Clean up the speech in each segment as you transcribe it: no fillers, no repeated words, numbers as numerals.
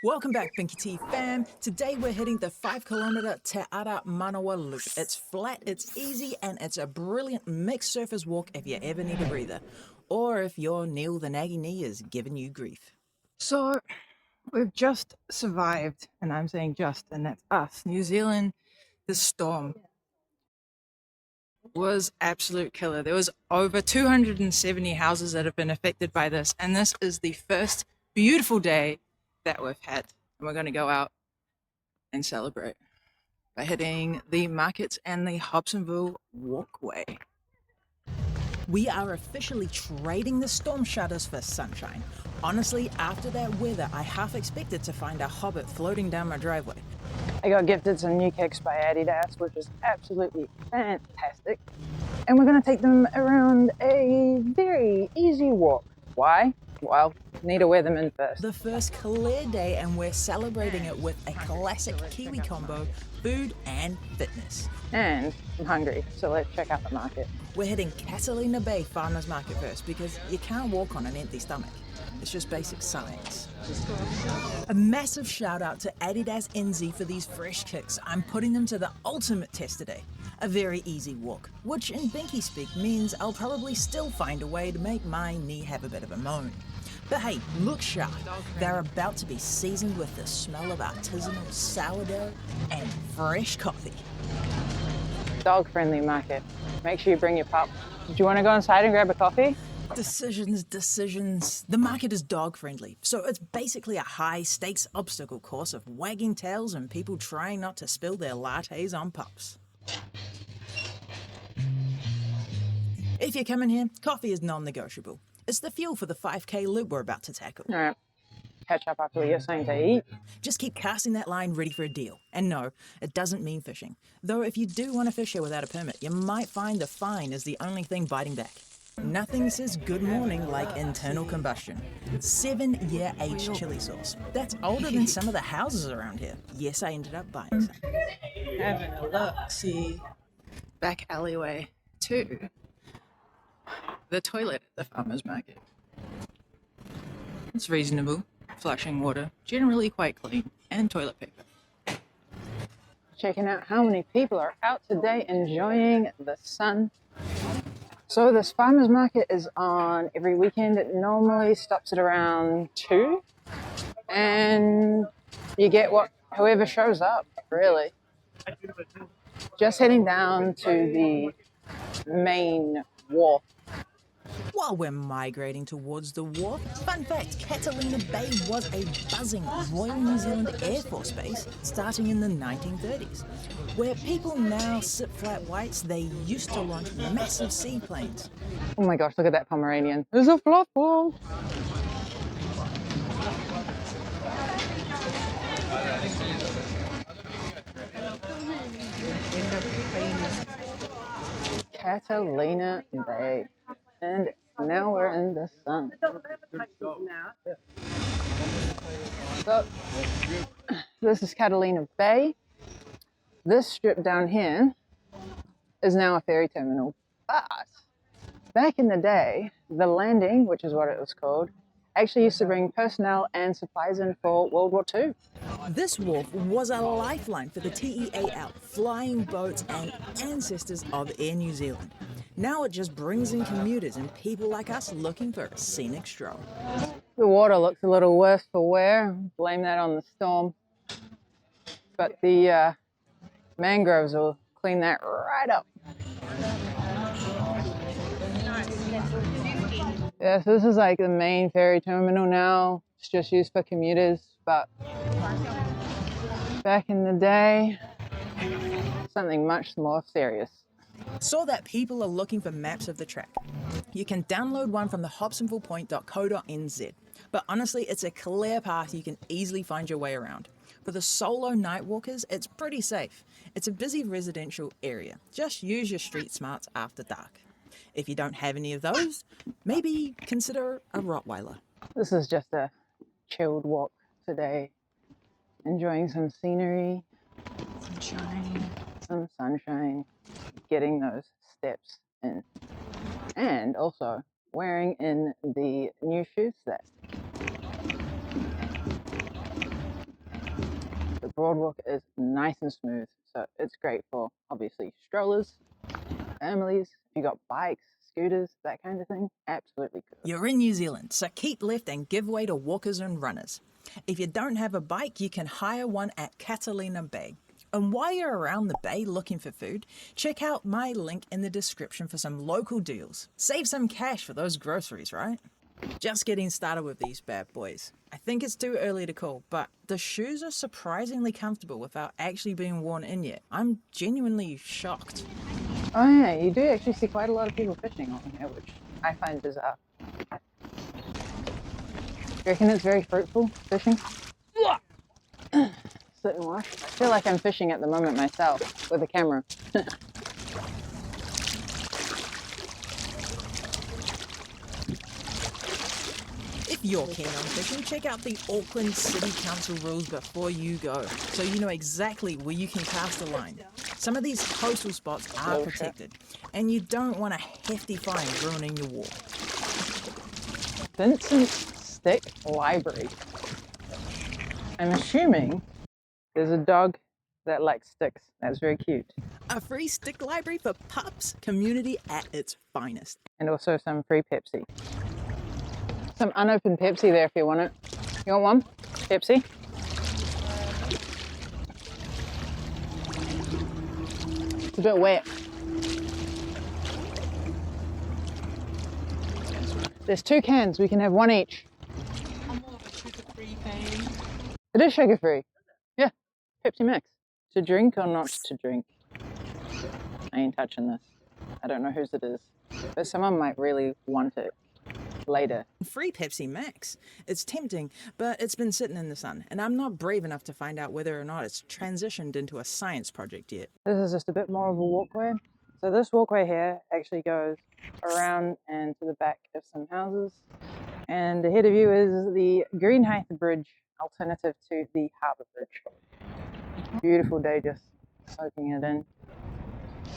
Welcome back, BinkyT fam. Today we're hitting the 5-kilometer Te Ara Manawa loop. It's flat, it's easy, and it's a brilliant mixed surface walk if you ever need a breather. Or if your Neil the Naggy knee is giving you grief. So, we've just survived, and I'm saying just, and that's us. New Zealand, the storm was absolute killer. There was over 270 houses that have been affected by this, and this is the first beautiful day that we've had. And we're going to go out and celebrate by hitting the markets and the Hobsonville Walkway. We are officially trading the storm shutters for sunshine. Honestly, after that weather, I half expected to find a hobbit floating down my driveway. I got gifted some new kicks by Adidas, which is absolutely fantastic. And we're going to take them around a very easy walk. Why? Well, need to wear them in first. The first clear day, and we're celebrating it with a classic Kiwi combo, food and fitness. And I'm hungry, so let's check out the market. We're hitting Catalina Bay Farmers Market first because you can't walk on an empty stomach. It's just basic science. A massive shout out to Adidas NZ for these fresh kicks. I'm putting them to the ultimate test today. A very easy walk, which in Binky speak means I'll probably still find a way to make my knee have a bit of a moan. But hey, look sharp. They're about to be seasoned with the smell of artisanal sourdough and fresh coffee. Dog-friendly market. Make sure you bring your pup. Do you want to go inside and grab a coffee? Decisions. The market is dog-friendly, so it's basically a high-stakes obstacle course of wagging tails and people trying not to spill their lattes on pups. If you're coming here, coffee is non-negotiable. It's the fuel for the 5K loop we're about to tackle. All right, catch up after we get something to eat. Just keep casting that line ready for a deal. And no, it doesn't mean fishing. Though if you do want to fish here without a permit, you might find the fine is the only thing biting back. Nothing says good morning like internal combustion. 7-year aged chili sauce. That's older than some of the houses around here. Yes, I ended up buying some. Having a look, see, back alleyway to the toilet at the farmer's market. It's reasonable. Flushing water, generally quite clean, and toilet paper. Checking out how many people are out today enjoying the sun. So this farmer's market is on every weekend. It normally stops at around 2, and you get whoever shows up, really. Just heading down to the main wharf. While we're migrating towards the wharf, fun fact, Catalina Bay was a buzzing Royal New Zealand Air Force base starting in the 1930s. Where people now sit flat whites, they used to launch massive seaplanes. Oh my gosh, look at that Pomeranian. There's a fluff ball. Catalina Bay. And now we're in the sun. So, this is Catalina Bay. This strip down here is now a ferry terminal. But back in the day, the landing, which is what it was called, actually used to bring personnel and supplies in for World War II. This wharf was a lifeline for the TEA out, flying boats and ancestors of Air New Zealand. Now it just brings in commuters and people like us looking for a scenic stroll. The water looks a little worse for wear. Blame that on the storm. But the mangroves will clean that right up. Yes, this is like the main ferry terminal now. It's just used for commuters, but back in the day, something much more serious. Saw that people are looking for maps of the track. You can download one from the hobsonvillepoint.co.nz, but honestly, it's a clear path you can easily find your way around. For the solo night walkers, it's pretty safe. It's a busy residential area. Just use your street smarts after dark. If you don't have any of those, maybe consider a Rottweiler. This is just a chilled walk today. Enjoying some scenery, some sunshine, getting those steps in. And also wearing in the new shoe set. boardwalk is nice and smooth, so it's great for obviously strollers, families, if you got bikes, scooters, that kind of thing. Absolutely good. You're in New Zealand, so keep left and give way to walkers and runners. If you don't have a bike, you can hire one at Catalina Bay. And while you're around the bay looking for food, check out my link in the description for some local deals. Save some cash for those groceries, right? Just getting started with these bad boys. I think it's too early to call, but the shoes are surprisingly comfortable without actually being worn in yet. I'm genuinely shocked. Oh yeah, you do actually see quite a lot of people fishing on here, which I find bizarre. You reckon it's very fruitful, fishing? Sit and wash. I feel like I'm fishing at the moment myself, with a camera. If you're keen on fishing, check out the Auckland City Council rules before you go, so you know exactly where you can cast a line. Some of these coastal spots are protected, and you don't want a hefty fine ruining your walk. Vincent's Stick Library. I'm assuming there's a dog that likes sticks. That's very cute. A free stick library for pups, community at its finest. And also some free Pepsi. Some unopened Pepsi there if you want it. You want one? Pepsi? It's a bit wet. There's 2 cans. We can have 1 each. I'm more of a sugar-free fan. It is sugar-free. Yeah, Pepsi Max. To drink or not to drink? I ain't touching this. I don't know whose it is, but someone might really want it later. Free Pepsi Max. It's tempting, but it's been sitting in the sun, and I'm not brave enough to find out whether or not it's transitioned into a science project yet. This is just a bit more of a walkway. So this walkway here actually goes around and to the back of some houses. And ahead of you is the Greenheath Bridge, alternative to the Harbour Bridge. Beautiful day, just soaking it in.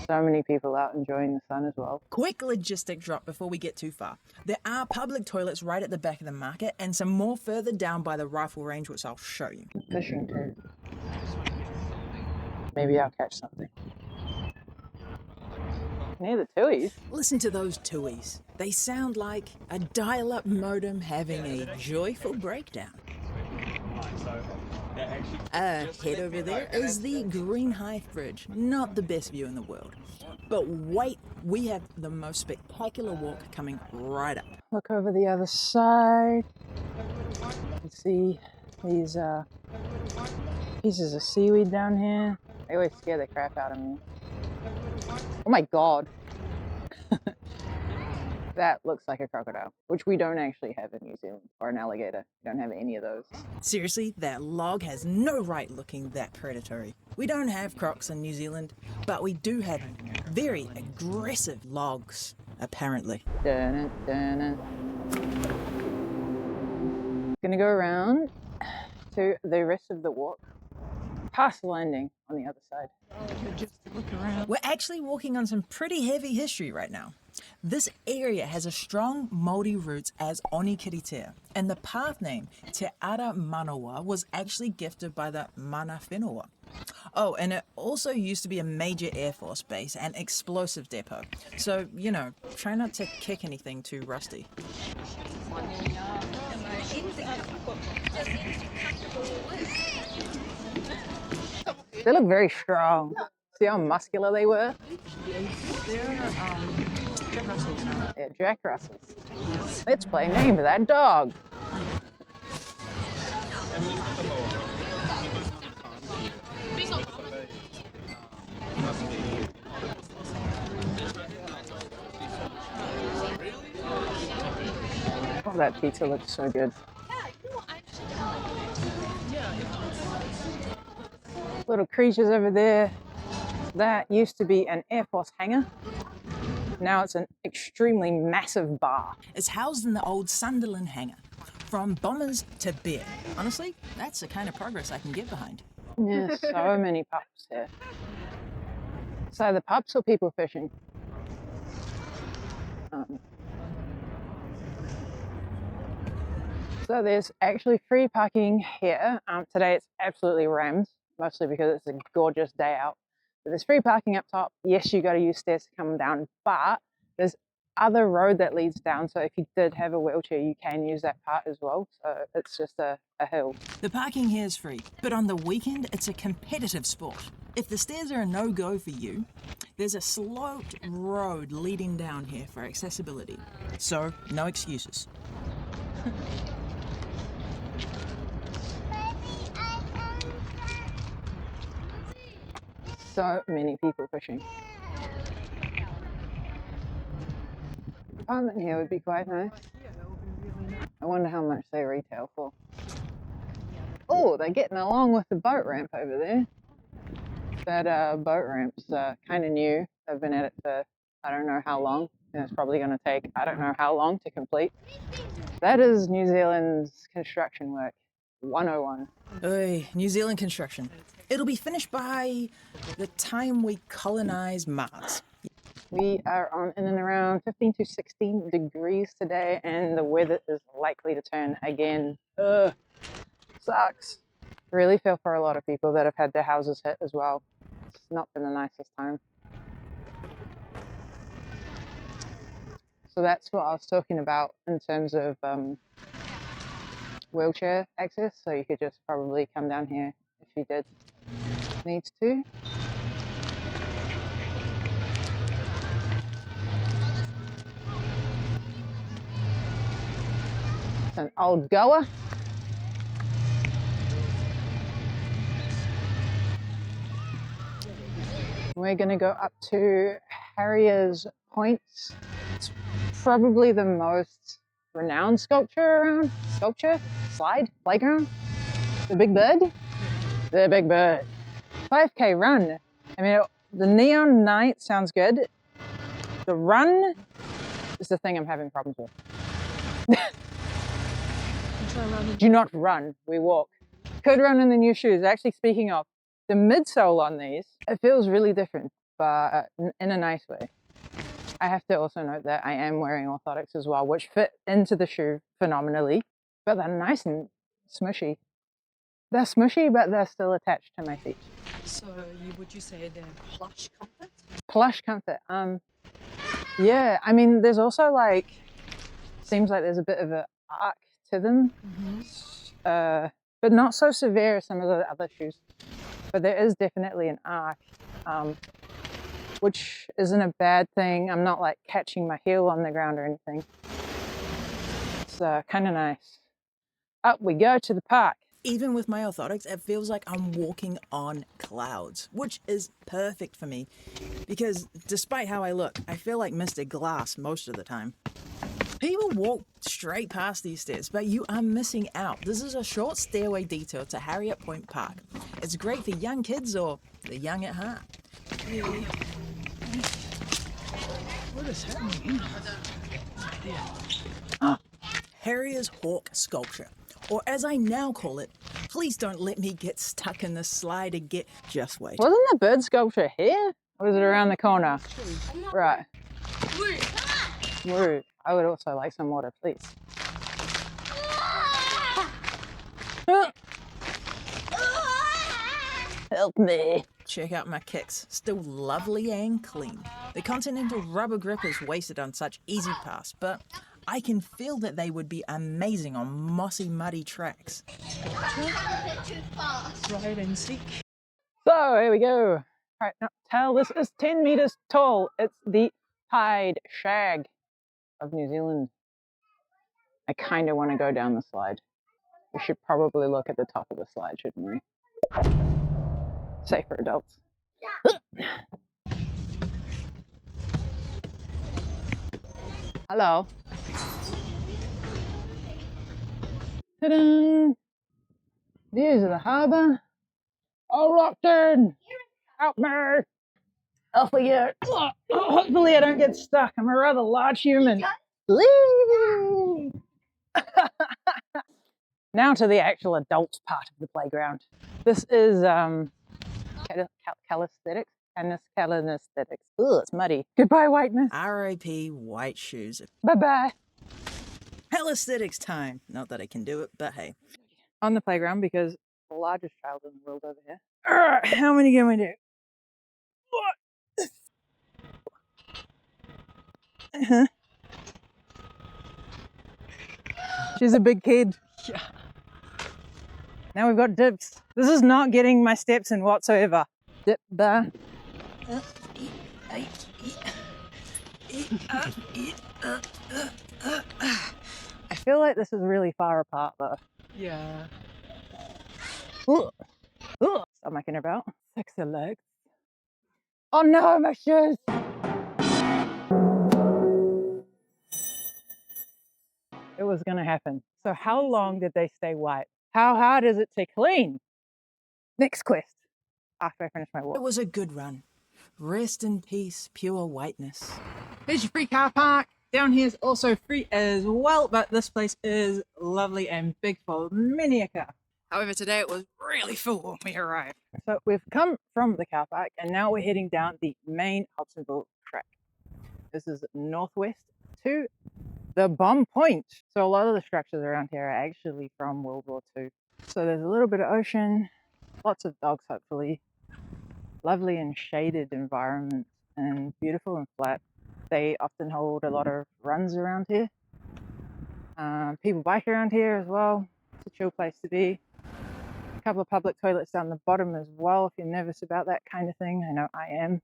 So many people out enjoying the sun as well. Quick logistic drop before we get too far. There are public toilets right at the back of the market and some more further down by the rifle range, which I'll show you. Fishing too. Maybe I'll catch something. Near the tuies. Listen to those tuies. They sound like a dial-up modem having a joyful breakdown. Ahead over there is the Greenheath Bridge. Not the best view in the world. But wait, we have the most spectacular walk coming right up. Look over the other side. You can see these pieces of seaweed down here. They always scare the crap out of me. Oh my god. That looks like a crocodile, which we don't actually have in New Zealand, or an alligator. We don't have any of those. Seriously, that log has no right looking that predatory. We don't have crocs in New Zealand, but we do have very aggressive logs, apparently. Dun, dun, dun. Gonna go around to the rest of the walk, past the landing on the other side. Just to look around. We're actually walking on some pretty heavy history right now. This area has a strong Māori roots as Onekiritea, and the path name Te Ara Manawa was actually gifted by the Mana Whenua. Oh, and it also used to be a major Air Force base and explosive depot. So, you know, try not to kick anything too rusty. They look very strong. See how muscular they were? They're Jack Russells. Yeah, Jack Russells. Let's play name of that dog. Oh, that pizza looks so good. Little creatures over there. That used to be an Air Force hangar. Now it's an extremely massive bar. It's housed in the old Sunderland hangar. From bombers to beer. Honestly, that's the kind of progress I can get behind. Yeah, so many pups here. So the pups or people fishing? So there's actually free parking here. Today it's absolutely rammed. mostly because it's a gorgeous day out. But there's free parking up top. Yes, you got to use stairs to come down, but there's other road that leads down, so if you did have a wheelchair you can use that part as well, so it's just a hill. The parking here is free, but on the weekend it's a competitive sport. If the stairs are a no-go for you, there's a sloped road leading down here for accessibility, so no excuses. So many people fishing. Apartment here would be quite nice. I wonder how much they retail for. Oh, they're getting along with the boat ramp over there. That boat ramp's kind of new. They've been at it for I don't know how long, and it's probably going to take I don't know how long to complete. That is New Zealand's construction work 101. Oy, New Zealand construction. It'll be finished by the time we colonise Mars. We are on in and around 15 to 16 degrees today, and the weather is likely to turn again. Ugh, sucks. Really feel for a lot of people that have had their houses hit as well. It's not been the nicest time. So that's what I was talking about in terms of wheelchair access. So you could just probably come down here if you did need to. It's an old goer. We're going to go up to Harrier's Points. It's probably the most renowned sculpture around. Slide, playground. The Big Bird. The Big Bird. 5K run. I mean, the neon night sounds good. The run is the thing I'm having problems with. Do not run, we walk. Could run in the new shoes. Actually, speaking of, the midsole on these, it feels really different, but in a nice way. I have to also note that I am wearing orthotics as well, which fit into the shoe phenomenally, but they're nice and smushy. They're smushy, but they're still attached to my feet. So would you say they're plush comfort? Plush comfort. Yeah, I mean, there's also like, seems like there's a bit of an arc to them, but not so severe as some of the other shoes. But there is definitely an arc, which isn't a bad thing. I'm not like catching my heel on the ground or anything. It's kind of nice. Up we go to the park. Even with my orthotics, it feels like I'm walking on clouds, which is perfect for me because despite how I look, I feel like Mr. Glass most of the time. People walk straight past these stairs, but you are missing out. This is a short stairway detour to Harrier Point Park. It's great for young kids or the young at heart. What is happening? Harrier's Hawk Sculpture, or as I now call it, please don't let me get stuck in the slide and get, just wait. Wasn't the bird sculpture here? Or was it around the corner? Right. Woo. I would also like some water, please. Help me. Check out my kicks, still lovely and clean. The Continental rubber grip is wasted on such easy pass, but I can feel that they would be amazing on mossy, muddy tracks. Ride and seek. So here we go. Right, now tell this is 10 meters tall. It's the Pied Shag of New Zealand. I kind of want to go down the slide. We should probably look at the top of the slide, shouldn't we? Safe for adults. Hello. Ta-da! Views of the harbour. Oh, Rockton! Help me! Off we go. Hopefully I don't get stuck. I'm a rather large human. Whee! Now to the actual adult part of the playground. This is calisthenics. Calisthenics. Ugh, it's muddy. Goodbye, whiteness. R.I.P. white shoes. Bye-bye. Calisthenics time. Not that I can do it, but hey. On the playground, because the largest child in the world over here. Alright, how many can we do? What? She's a big kid. Yeah. Now we've got dips. This is not getting my steps in whatsoever. Dip bar. I feel like this is really far apart though. Yeah. Ugh. Ugh. Stop mucking about. Sexy legs. Oh no, my shoes! It was gonna happen. So how long did they stay white? How hard is it to clean? Next quest. After I finish my walk. It was a good run. Rest in peace, pure whiteness. There's your free car park. Down here is also free as well, but this place is lovely and big for many a car. However, today it was really full when we arrived. So we've come from the car park and now we're heading down the main Hobsonville track. This is northwest to the Bomb Point. So a lot of the structures around here are actually from World War II. So there's a little bit of ocean, lots of dogs hopefully, lovely and shaded environment and beautiful and flat. They often hold a lot of runs around here. People bike around here as well. It's a chill place to be. A couple of public toilets down the bottom as well if you're nervous about that kind of thing. I know I am.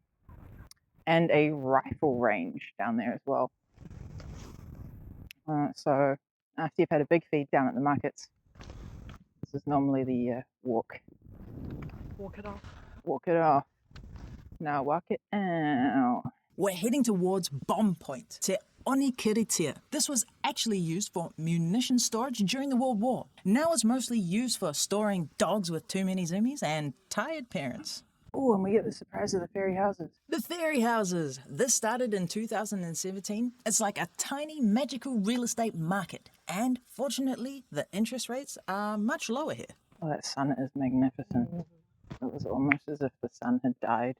And a rifle range down there as well. So after you've had a big feed down at the markets, this is normally the walk. Walk it off. Walk it off. Now walk it out. We're heading towards Bomb Point, to Onekiritea. This was actually used for munition storage during the World War. Now it's mostly used for storing dogs with too many zoomies and tired parents. Oh, and we get the surprise of the fairy houses. The fairy houses. This started in 2017. It's like a tiny magical real estate market. And fortunately, the interest rates are much lower here. Oh, that sun is magnificent. It was almost as if the sun had died.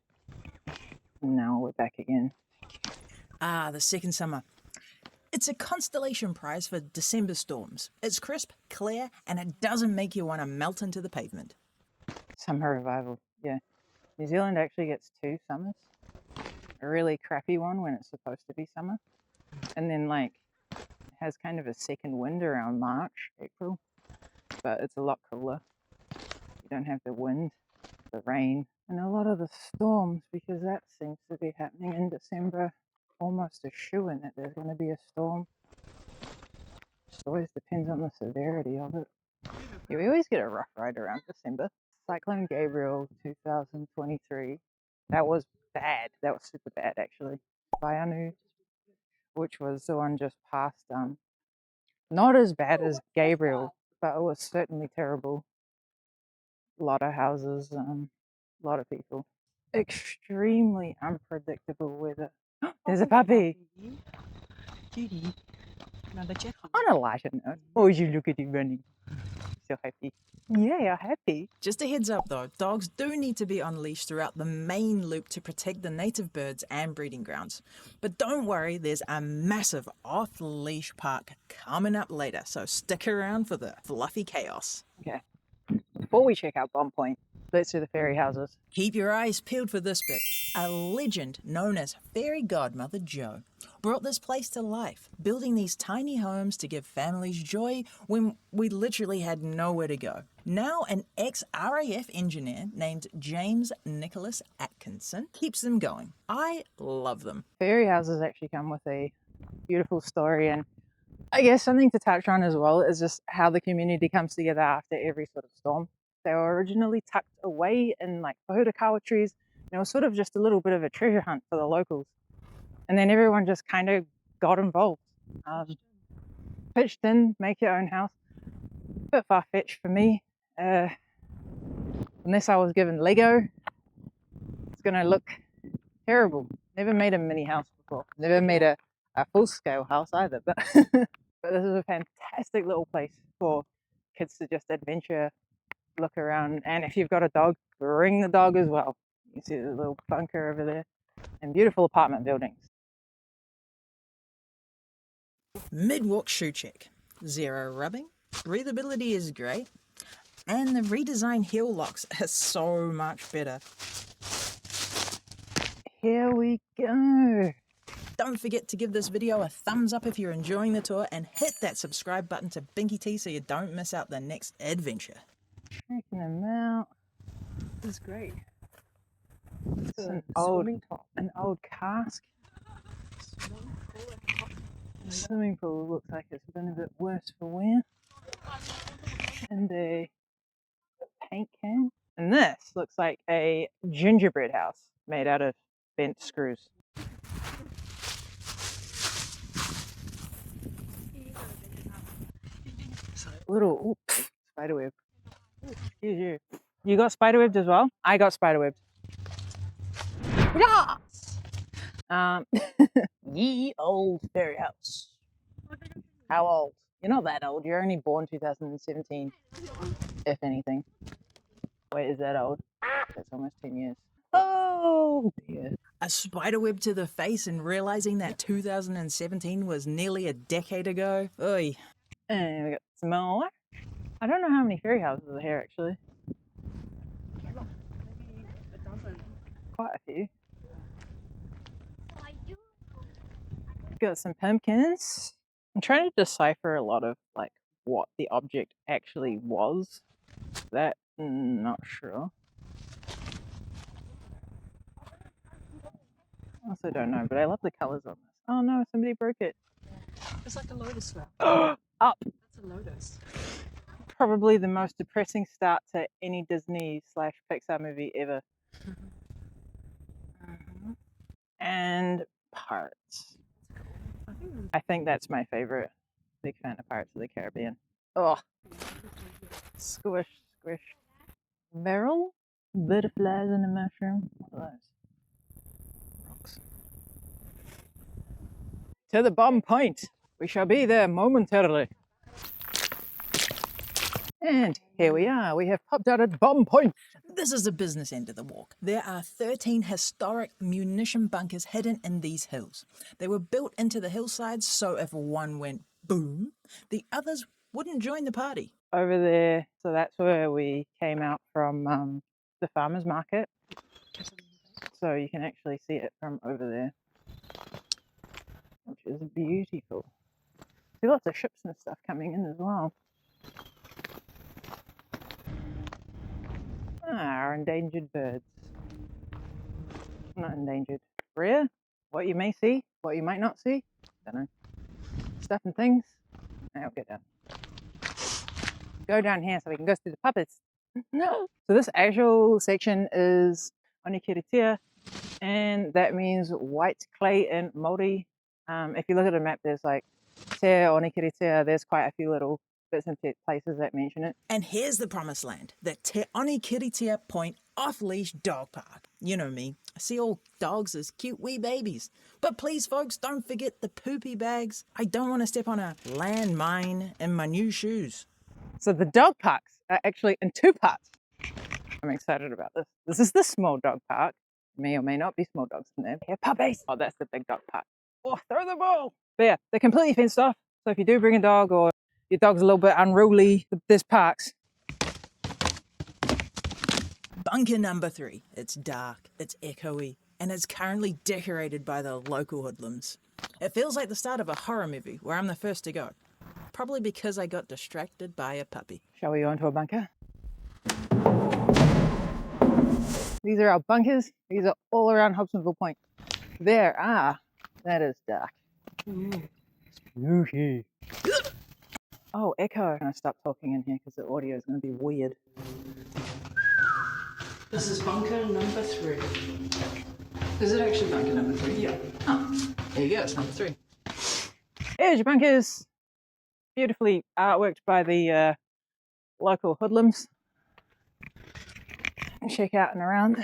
And now we're back again. Ah, the second summer. It's a constellation prize for December storms. It's crisp, clear, and it doesn't make you want to melt into the pavement. Summer revival, yeah. New Zealand actually gets 2 summers. A really crappy one when it's supposed to be summer. And then like, it has kind of a second wind around March, April. But it's a lot cooler. You don't have the wind, the rain, and a lot of the storms because that seems to be happening in December. Almost a shoo-in that there's going to be a storm. It always depends on the severity of it. Yeah, we always get a rough ride around December. Cyclone Gabriel 2023. That was bad. That was super bad actually. Bayanu, which was the one just past. Not as bad as Gabriel, but it was certainly terrible. A lot of houses, a lot of people. Extremely unpredictable weather. There's a puppy. Judy. Another Jackie. On a lighter note. Oh, you look at him running. So happy. Yeah, you're happy. Just a heads up though, dogs do need to be unleashed throughout the main loop to protect the native birds and breeding grounds. But don't worry, there's a massive off-leash park coming up later, so stick around for the fluffy chaos. Okay. Before we check out Bomb Point, let's do the fairy houses. Keep your eyes peeled for this bit. A legend known as Fairy Godmother Jo brought this place to life, building these tiny homes to give families joy when we literally had nowhere to go. Now an ex-RAF engineer named James Nicholas Atkinson keeps them going. I love them. Fairy houses actually come with a beautiful story, and I guess something to touch on as well is just how the community comes together after every sort of storm. They were originally tucked away in like pohutukawa trees, and it was sort of just a little bit of a treasure hunt for the locals. And then everyone just kind of got involved. Pitched in, make your own house. A bit far-fetched for me. Unless I was given Lego, it's gonna look terrible. Never made a mini house before. Never made a full-scale house either. But, but this is a fantastic little place for kids to just adventure, look around. And if you've got a dog, bring the dog as well. You see the little bunker over there. And beautiful apartment buildings. Mid-walk shoe check. Zero rubbing. Breathability is great. And the redesigned heel locks are so much better. Here we go. Don't forget to give this video a thumbs up if you're enjoying the tour, and hit that subscribe button to BinkyT so you don't miss out the next adventure. Checking them out. This is great. It's The an swimming old cask. The swimming pool looks like it's been a bit worse for wear. And a paint can. And this looks like a gingerbread house made out of bent screws. Little spiderweb. Excuse you. You got spiderwebbed as well? I got spiderwebbed. Yes! Ye old fairy house. How old? You're not that old. You're only born 2017, if anything. Wait, is that old? That's almost 10 years. Oh dear. A spiderweb to the face and realizing that 2017 was nearly a decade ago. Oy. And we got some more. I don't know how many fairy houses are here actually. Quite a few. Got some pumpkins. I'm trying to decipher a lot of like what the object actually was. That not sure. Also don't know, but I love the colours on this. Oh no, somebody broke it. It's like a lotus flower. Up. That's a lotus. Probably the most depressing start to any Disney / Pixar movie ever. And pirates. I think that's my favorite. Big fan of Pirates of the Caribbean. Oh, squish, squish. Barrel? Butterflies and a mushroom. What are those? Rocks. To the bomb point. We shall be there momentarily. And here we are. We have popped out at bomb point. This is the business end of the walk. There are 13 historic munition bunkers hidden in these hills. They were built into the hillsides, so if one went boom, the others wouldn't join the party. Over there, so that's where we came out from the farmer's market. So you can actually see it from over there, which is beautiful. See lots of ships and stuff coming in as well. Our endangered birds. Not endangered. Rare. What you may see, what you might not see. Don't know. Stuff and things. Now get down. Go down here so we can go through the puppets. No. So this actual section is Onekiritea, and that means white clay in Māori. If you look at a map, there's like Te Onekiritea. There's quite a few little bits and places that mention it. And here's the promised land, the Te Onekiritea Point Off-Leash Dog Park. You know me, I see all dogs as cute wee babies. But please folks, don't forget the poopy bags. I don't want to step on a landmine in my new shoes. So the dog parks are actually in two parts. I'm excited about this. This is the small dog park. May or may not be small dogs in there. Here, puppies. Oh, that's the big dog park. Oh, throw the ball. But yeah, they're completely fenced off. So if you do bring a dog or your dog's a little bit unruly, there's parks. Bunker number 3. It's dark, it's echoey, and it's currently decorated by the local hoodlums. It feels like the start of a horror movie where I'm the first to go. Probably because I got distracted by a puppy. Shall we go into a bunker? These are our bunkers. These are all around Hobsonville Point. There are. That is dark. Spooky. Oh, echo. I'm going to stop talking in here because the audio is going to be weird. This is bunker number 3. Is it actually bunker number 3? Yeah. Oh, there you go. It's number 3. Here's your bunkers. Beautifully artworked by the local hoodlums. Check out and around.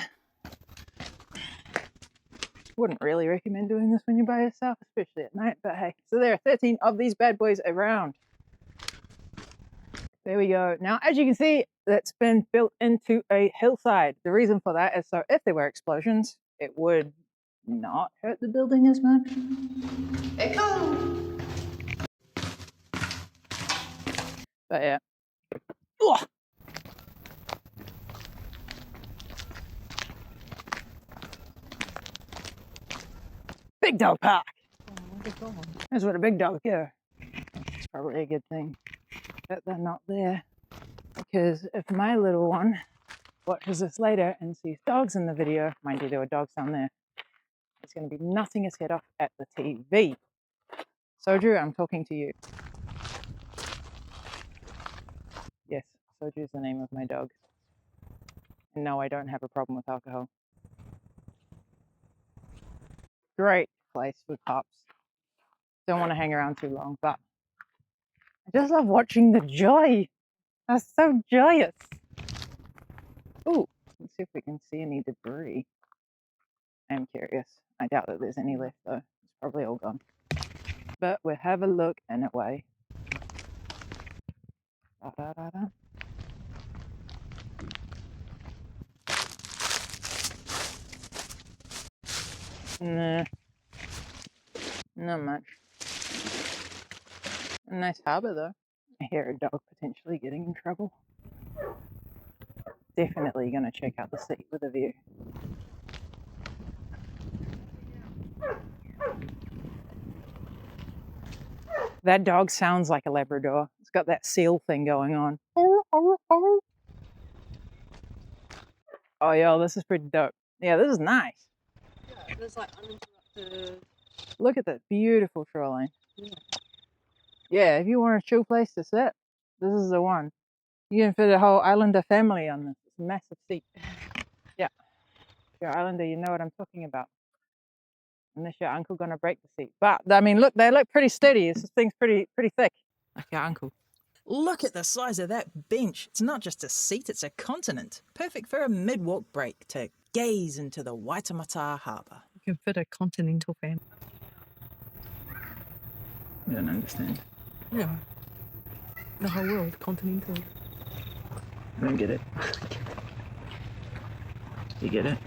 Wouldn't really recommend doing this when you're by yourself, especially at night, but hey. So there are 13 of these bad boys around. There we go. Now, as you can see, that's been built into a hillside. The reason for that is so if there were explosions, it would not hurt the building as much. Echo! But yeah. Ugh. big dog park. That's where the big dogs go. It's probably a good thing that they're not there, because if my little one watches this later and sees dogs in the video, mind you, there were dogs down there, it's going to be nothing his head off at the TV. Soju, I'm talking to you. Yes, Soju is the name of my dog. And no, I don't have a problem with alcohol. Great place with pups. Don't want to hang around too long, but I just love watching the joy. They're so joyous. Ooh, let's see if we can see any debris. I'm curious. I doubt that there's any left though. It's probably all gone. But we'll have a look anyway. Da-da-da-da. Nah, not much. A nice harbour though. I hear a dog potentially getting in trouble. Definitely going to check out the seat with a view. That dog sounds like a Labrador. It's got that seal thing going on. Oh yeah, this is pretty dope. Yeah, this is nice. Yeah, there's like uninterrupted. Look at that beautiful shoreline. Yeah, if you want a chill place to sit, this is the one. You can fit a whole Islander family on this. It's a massive seat. Yeah. If you're Islander, you know what I'm talking about. Unless your uncle gonna break the seat. But I mean, look, they look pretty steady. This thing's pretty thick. Like your uncle. Look at the size of that bench. It's not just a seat, it's a continent. Perfect for a mid-walk break to gaze into the Waitemata harbour. You can fit a Continental family. You don't understand. Yeah. The whole world, Continental. I don't get it. You get it?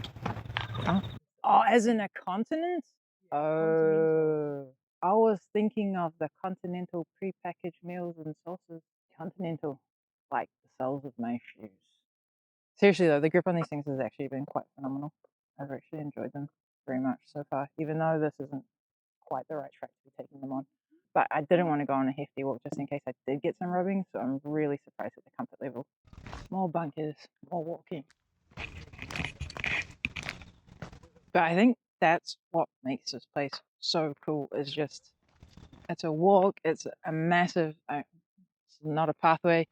Huh? Oh, as in a continent? Oh. I was thinking of the Continental pre-packaged meals and sauces. Continental, like the soles of my shoes. Seriously though, the grip on these things has actually been quite phenomenal. I've actually enjoyed them very much so far, even though this isn't quite the right track to be taking them on. But I didn't want to go on a hefty walk just in case I did get some rubbing, so I'm really surprised at the comfort level. More bunkers, more walking. But I think that's what makes this place so cool, is just, it's a walk, it's a massive, it's not a pathway.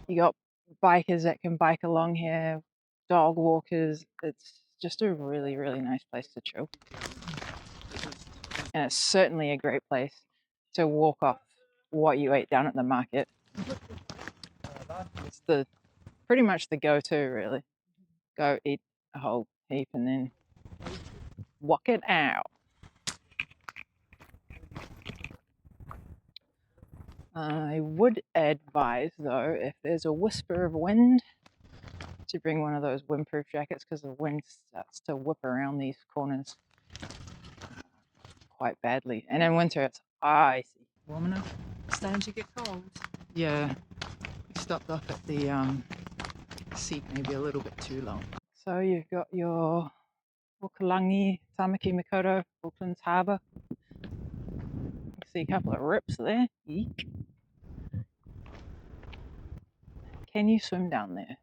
You got bikers that can bike along here, dog walkers. It's just a really, really nice place to chill. And it's certainly a great place to walk off what you ate down at the market. It's pretty much the go-to, really. Go eat a whole heap and then walk it out. I would advise, though, if there's a whisper of wind, to bring one of those windproof jackets, because the wind starts to whip around these corners quite badly. And in winter, it's icy. Warm enough. Stand to get cold. Yeah, we stopped off at the seat maybe a little bit too long. So you've got your Wakalangi, Tamaki Makaurau, Auckland's harbour. You see a couple of rips there. Eek. Can you swim down there?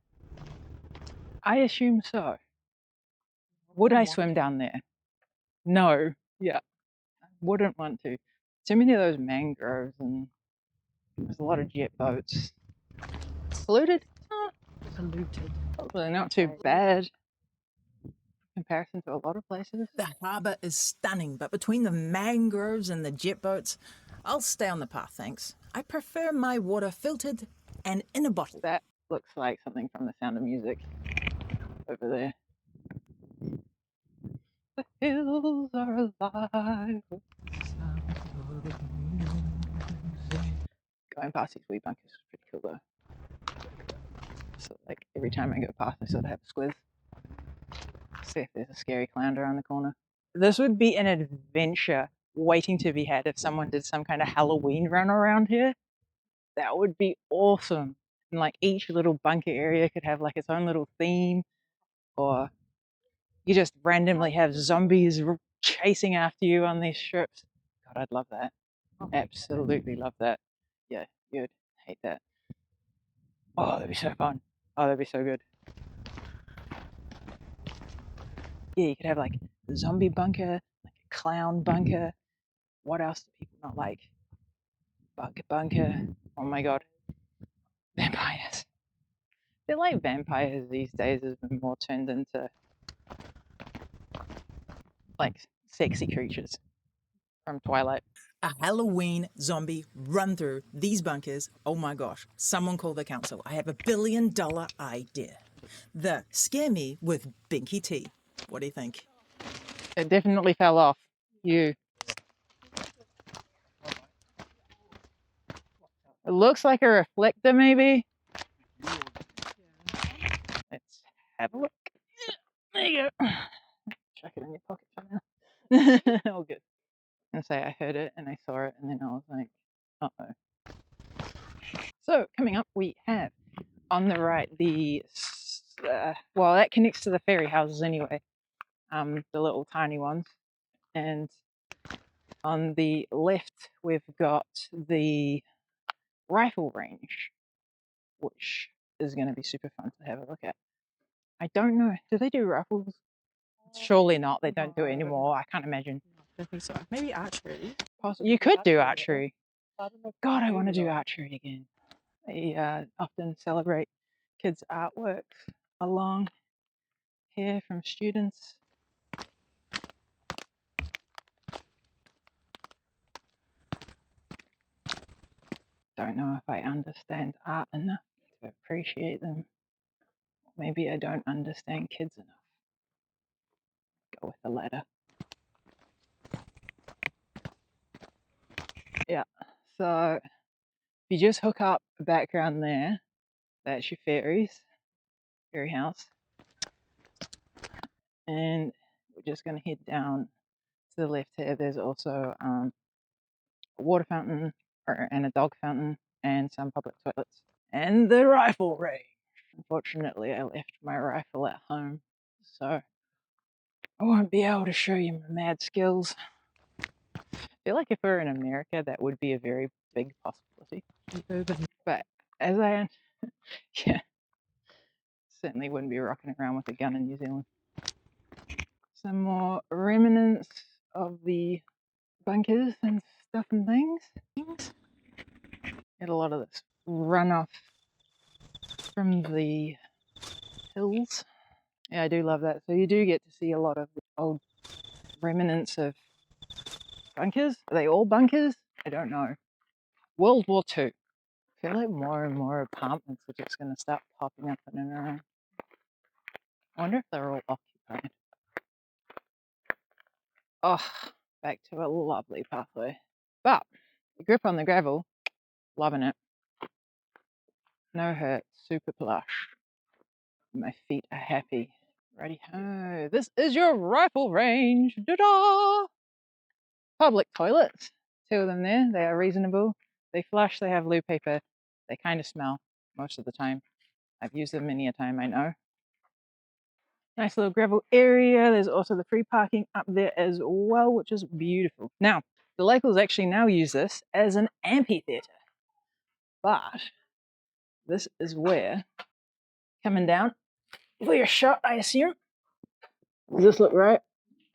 I assume so. Would I swim down there? No. Yeah. Wouldn't want to. Too many of those mangroves, and there's a lot of jet boats. Polluted? Polluted. Probably not too bad in comparison to a lot of places. The harbour is stunning, but between the mangroves and the jet boats, I'll stay on the path, thanks. I prefer my water filtered and in a bottle. That looks like something from The Sound of Music over there. The hills are alive with the sound of music. Going past these wee bunkers is pretty cool though. So like every time I go past, I sort of have a squiz. See if there's a scary clown around the corner. This would be an adventure waiting to be had if someone did some kind of Halloween run around here. That would be awesome. And like each little bunker area could have like its own little theme, or you just randomly have zombies chasing after you on these strips. God, I'd love that. Absolutely love that. Yeah, you'd hate that. Oh, that'd be so fun. Oh, that'd be so good. Yeah, you could have like a zombie bunker, like a clown bunker. What else do people not like? Bug bunker. Oh my god. Vampires. I feel like vampires these days has been more turned into like sexy creatures from Twilight. A Halloween zombie run through these bunkers. Oh my gosh, someone call the council. I have $1 billion idea. The Scare Me with BinkyT. What do you think? It definitely fell off. You. It looks like a reflector, maybe. Let's have a look. There you go. Chuck it in your pocket for now. All good. And say I heard it and I saw it and then I was like, uh-oh. So coming up, we have on the right the well, that connects to the ferry houses anyway, the little tiny ones, and on the left we've got the rifle range, which is going to be super fun to have a look at. I don't know, do they do rifles? Surely not, they don't do it anymore. I can't imagine. I think so. Maybe archery. You could do archery. God, I want to do archery again. They often celebrate kids' artworks along here from students. Don't know if I understand art enough to appreciate them. Maybe I don't understand kids enough. Go with the latter. Yeah, so if you just hook up a background there, that's your ferry house. And we're just going to head down to the left here. There's also a water fountain and a dog fountain and some public toilets. And the rifle range. Unfortunately, I left my rifle at home, so I won't be able to show you my mad skills. I feel like if we were in America, that would be a very big possibility. But as I, yeah, certainly wouldn't be rocking around with a gun in New Zealand. Some more remnants of the bunkers and stuff and things. Get a lot of this runoff from the hills. Yeah, I do love that. So you do get to see a lot of the old remnants of bunkers. Are they all bunkers? I don't know. World War II. I feel like more and more apartments are just going to start popping up in and around. I wonder if they're all occupied. Oh, back to a lovely pathway. But the grip on the gravel, loving it. No hurt, super plush. My feet are happy. Righty ho. This is your rifle range. Da-da! Public toilets. 2 of them there. They are reasonable. They flush, they have loo paper. They kind of smell most of the time. I've used them many a time, I know. Nice little gravel area. There's also the free parking up there as well, which is beautiful. Now, the locals actually now use this as an amphitheater. But this is where, coming down for your shot, I assume. Does this look right?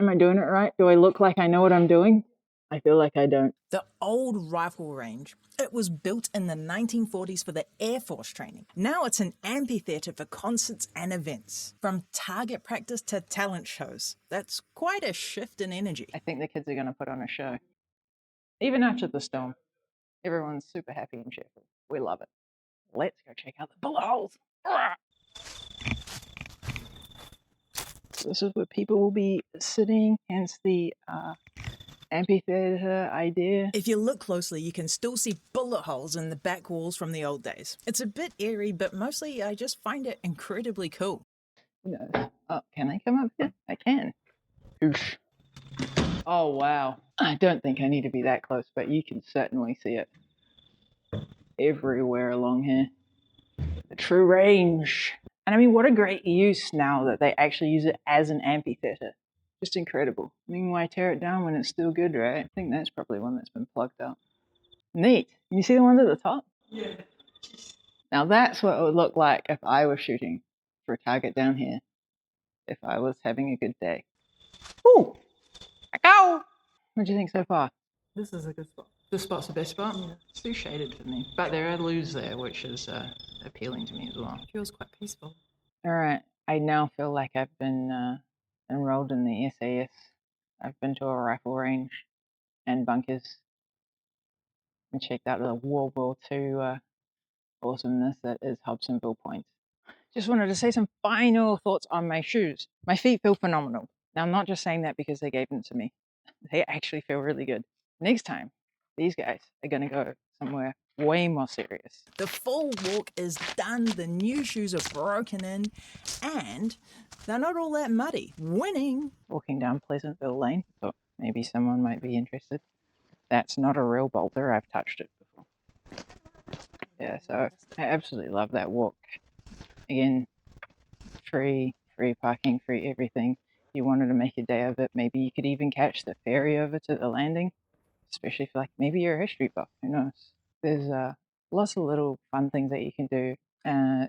Am I doing it right? Do I look like I know what I'm doing? I feel like I don't. The old rifle range. It was built in the 1940s for the Air Force training. Now it's an amphitheater for concerts and events. From target practice to talent shows. That's quite a shift in energy. I think the kids are going to put on a show. Even after the storm, everyone's super happy and cheerful. We love it. Let's go check out the bullet holes. So this is where people will be sitting, hence the amphitheater idea. If you look closely, you can still see bullet holes in the back walls from the old days. It's a bit eerie, but mostly I just find it incredibly cool. Oh, can I come up here? I can. Oosh. Oh, wow. I don't think I need to be that close, but you can certainly see it everywhere along here. The true range. And I mean, what a great use now that they actually use it as an amphitheater. Just incredible. I mean, why tear it down when it's still good, right? I think that's probably one that's been plugged up. Neat. You see the ones at the top? Yeah. Now that's what it would look like if I was shooting for a target down here. If I was having a good day. Ooh! Go! What do you think so far? This is a good spot. This spot's the best spot. Yeah. It's too shaded for me. But there are loos there, which is appealing to me as well. It feels quite peaceful. All right. I now feel like I've been enrolled in the SAS. I've been to a rifle range and bunkers and checked out the World War II awesomeness that is Hobsonville Point. Just wanted to say some final thoughts on my shoes. My feet feel phenomenal. Now, I'm not just saying that because they gave them to me. They actually feel really good. Next time, these guys are going to go somewhere way more serious. The full walk is done, the new shoes are broken in, and they're not all that muddy. Winning! Walking down Pleasantville Lane, thought maybe someone might be interested. That's not a real boulder, I've touched it before. Yeah, so I absolutely love that walk. Again, free parking, free everything. If you wanted to make a day of it, maybe you could even catch the ferry over to the landing, especially if like maybe you're a history buff, who knows. There's lots of little fun things that you can do,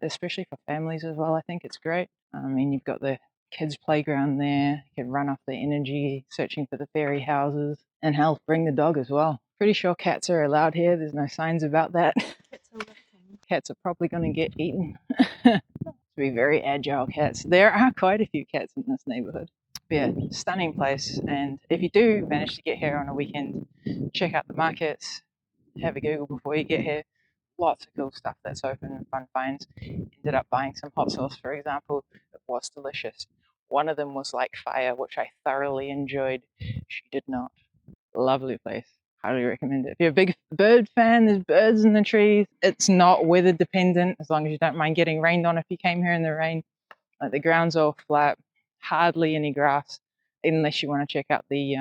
especially for families as well. I think it's great. I mean, you've got the kids' playground there. You can run off the energy, searching for the fairy houses, and hell, bring the dog as well. Pretty sure cats are allowed here. There's no signs about that. Cats are probably going to get eaten. To be very agile cats. There are quite a few cats in this neighborhood. But yeah, stunning place. And if you do manage to get here on a weekend, check out the markets. Have a Google before you get here. Lots of cool stuff that's open and fun finds. Ended up buying some hot sauce, for example. It was delicious. One of them was like fire, which I thoroughly enjoyed. She did not. Lovely place. Highly recommend it. If you're a big bird fan, there's birds in the trees. It's not weather dependent, as long as you don't mind getting rained on if you came here in the rain. Like the ground's all flat, hardly any grass, unless you want to check out the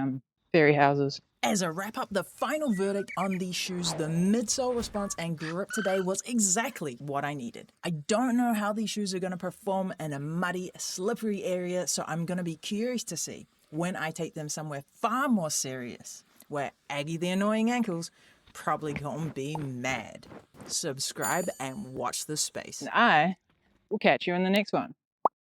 fairy houses. As a wrap up, the final verdict on these shoes, the midsole response and grip today was exactly what I needed. I don't know how these shoes are going to perform in a muddy, slippery area, so I'm going to be curious to see when I take them somewhere far more serious, where Aggie the Annoying Ankles probably gonna be mad. Subscribe and watch this space. And I will catch you in the next one.